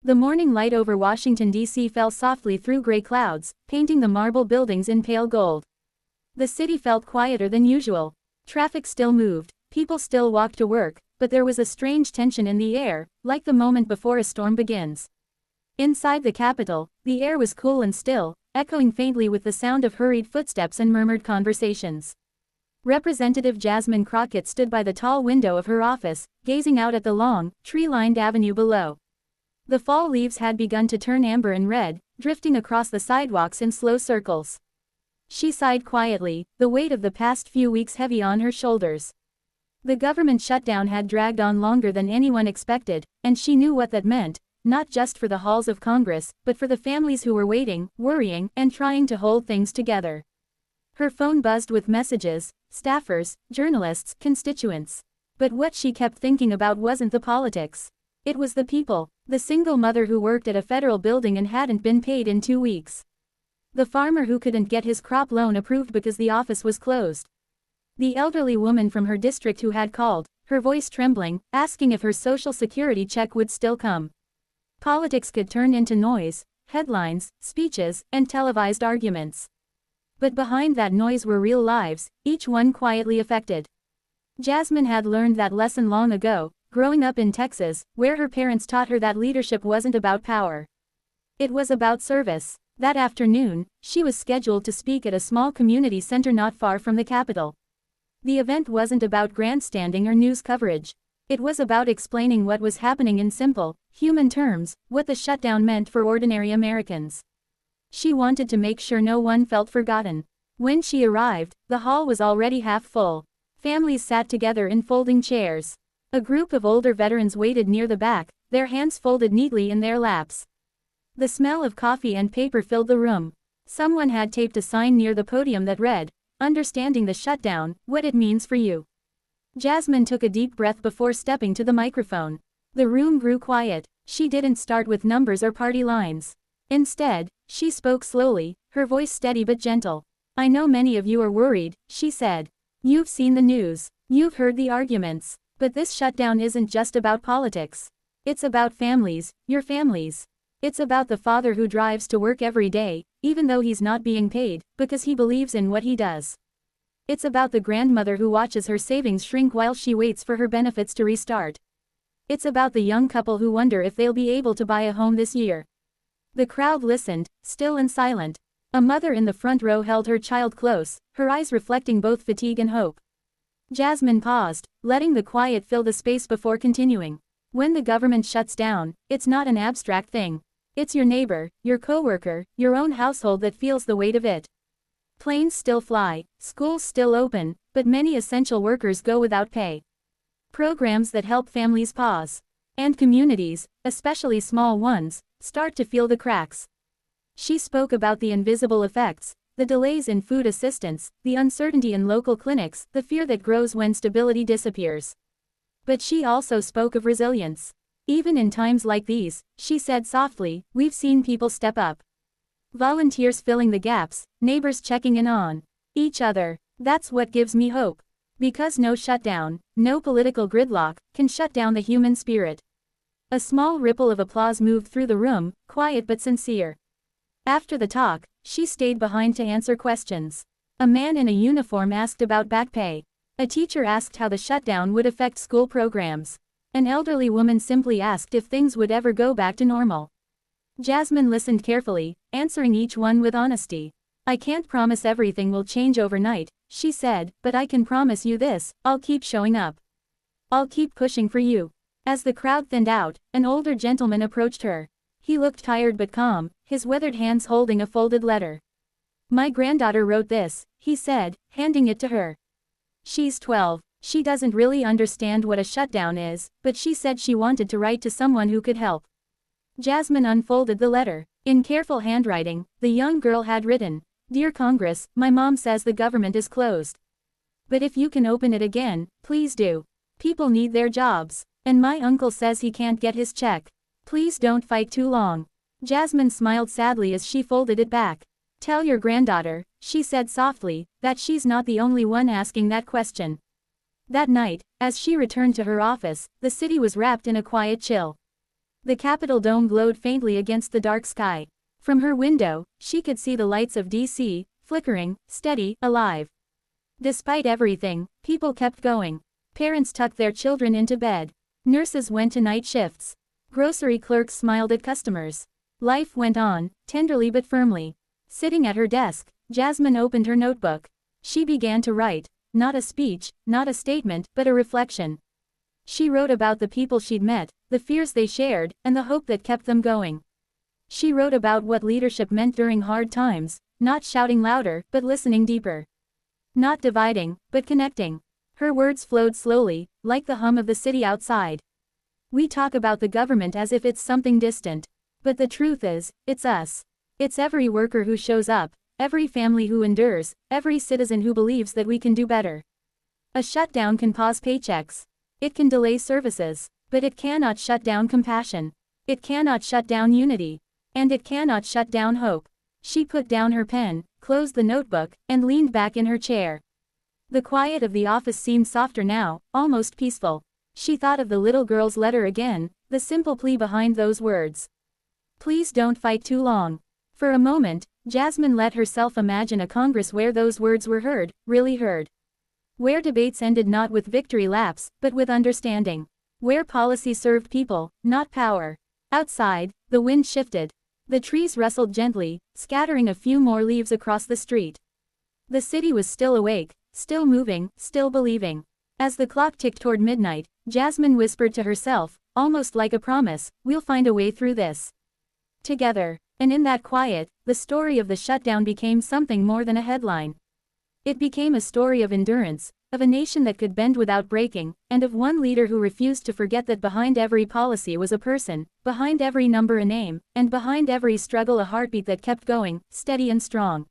The morning light over Washington, D.C. fell softly through gray clouds, painting the marble buildings in pale gold. The city felt quieter than usual. Traffic still moved, people still walked to work, but there was a strange tension in the air, like the moment before a storm begins. Inside the Capitol, the air was cool and still, echoing faintly with the sound of hurried footsteps and murmured conversations. Representative Jasmine Crockett stood by the tall window of her office, gazing out at the long, tree-lined avenue below. The fall leaves had begun to turn amber and red, drifting across the sidewalks in slow circles. She sighed quietly, the weight of the past few weeks heavy on her shoulders. The government shutdown had dragged on longer than anyone expected, and she knew what that meant, not just for the halls of Congress, but for the families who were waiting, worrying, and trying to hold things together. Her phone buzzed with messages, staffers, journalists, constituents. But what she kept thinking about wasn't the politics. It was the people, the single mother who worked at a federal building and hadn't been paid in 2 weeks. The farmer who couldn't get his crop loan approved because the office was closed. The elderly woman from her district who had called, her voice trembling, asking if her social security check would still come. Politics could turn into noise, headlines, speeches, and televised arguments. But behind that noise were real lives, each one quietly affected. Jasmine had learned that lesson long ago, growing up in Texas, where her parents taught her that leadership wasn't about power. It was about service. That afternoon, she was scheduled to speak at a small community center not far from the Capitol. The event wasn't about grandstanding or news coverage. It was about explaining what was happening in simple, human terms, what the shutdown meant for ordinary Americans. She wanted to make sure no one felt forgotten. When she arrived, the hall was already half full. Families sat together in folding chairs. A group of older veterans waited near the back, their hands folded neatly in their laps. The smell of coffee and paper filled the room. Someone had taped a sign near the podium that read, "Understanding the shutdown, what it means for you." Jasmine took a deep breath before stepping to the microphone. The room grew quiet. She didn't start with numbers or party lines. Instead, she spoke slowly, her voice steady but gentle. "I know many of you are worried," she said. "You've seen the news. You've heard the arguments. But this shutdown isn't just about politics. It's about families, your families. It's about the father who drives to work every day, even though he's not being paid, because he believes in what he does. It's about the grandmother who watches her savings shrink while she waits for her benefits to restart. It's about the young couple who wonder if they'll be able to buy a home this year." The crowd listened, still and silent. A mother in the front row held her child close, her eyes reflecting both fatigue and hope. Jasmine paused, letting the quiet fill the space before continuing. "When the government shuts down, it's not an abstract thing. It's your neighbor, your coworker, your own household that feels the weight of it. Planes still fly, schools still open, but many essential workers go without pay. Programs that help families pause. And communities, especially small ones, start to feel the cracks." She spoke about the invisible effects, the delays in food assistance, the uncertainty in local clinics, the fear that grows when stability disappears. But she also spoke of resilience. "Even in times like these," she said softly, "we've seen people step up. Volunteers filling the gaps, neighbors checking in on each other. That's what gives me hope. Because no shutdown, no political gridlock, can shut down the human spirit." A small ripple of applause moved through the room, quiet but sincere. After the talk, she stayed behind to answer questions. A man in a uniform asked about back pay. A teacher asked how the shutdown would affect school programs. An elderly woman simply asked if things would ever go back to normal. Jasmine listened carefully, answering each one with honesty. "I can't promise everything will change overnight," she said, "but I can promise you this, I'll keep showing up. I'll keep pushing for you." As the crowd thinned out, an older gentleman approached her. He looked tired but calm, his weathered hands holding a folded letter. "My granddaughter wrote this," he said, handing it to her. "She's 12. She doesn't really understand what a shutdown is, but she said she wanted to write to someone who could help." Jasmine unfolded the letter. In careful handwriting, the young girl had written, "Dear Congress, my mom says the government is closed. But if you can open it again, please do. People need their jobs. And my uncle says he can't get his check. Please don't fight too long." Jasmine smiled sadly as she folded it back. "Tell your granddaughter," she said softly, "that she's not the only one asking that question." That night, as she returned to her office, the city was wrapped in a quiet chill. The Capitol dome glowed faintly against the dark sky. From her window, she could see the lights of DC, flickering, steady, alive. Despite everything, people kept going. Parents tucked their children into bed. Nurses went to night shifts. Grocery clerks smiled at customers. Life went on, tenderly but firmly. Sitting at her desk, Jasmine opened her notebook. She began to write. Not a speech, not a statement, but a reflection. She wrote about the people she'd met, the fears they shared, and the hope that kept them going. She wrote about what leadership meant during hard times, not shouting louder, but listening deeper. Not dividing, but connecting. Her words flowed slowly, like the hum of the city outside. We talk about the government as if it's something distant. But the truth is, it's us. It's every worker who shows up, every family who endures, every citizen who believes that we can do better. A shutdown can pause paychecks. It can delay services, but it cannot shut down compassion. It cannot shut down unity. And it cannot shut down hope. She put down her pen, closed the notebook, and leaned back in her chair. The quiet of the office seemed softer now, almost peaceful. She thought of the little girl's letter again, the simple plea behind those words. Please don't fight too long. For a moment, Jasmine let herself imagine a Congress where those words were heard, really heard. Where debates ended not with victory laps, but with understanding. Where policy served people, not power. Outside, the wind shifted. The trees rustled gently, scattering a few more leaves across the street. The city was still awake, still moving, still believing. As the clock ticked toward midnight, Jasmine whispered to herself, almost like a promise, we'll find a way through this. Together. And in that quiet, the story of the shutdown became something more than a headline. It became a story of endurance, of a nation that could bend without breaking, and of one leader who refused to forget that behind every policy was a person, behind every number a name, and behind every struggle a heartbeat that kept going, steady and strong.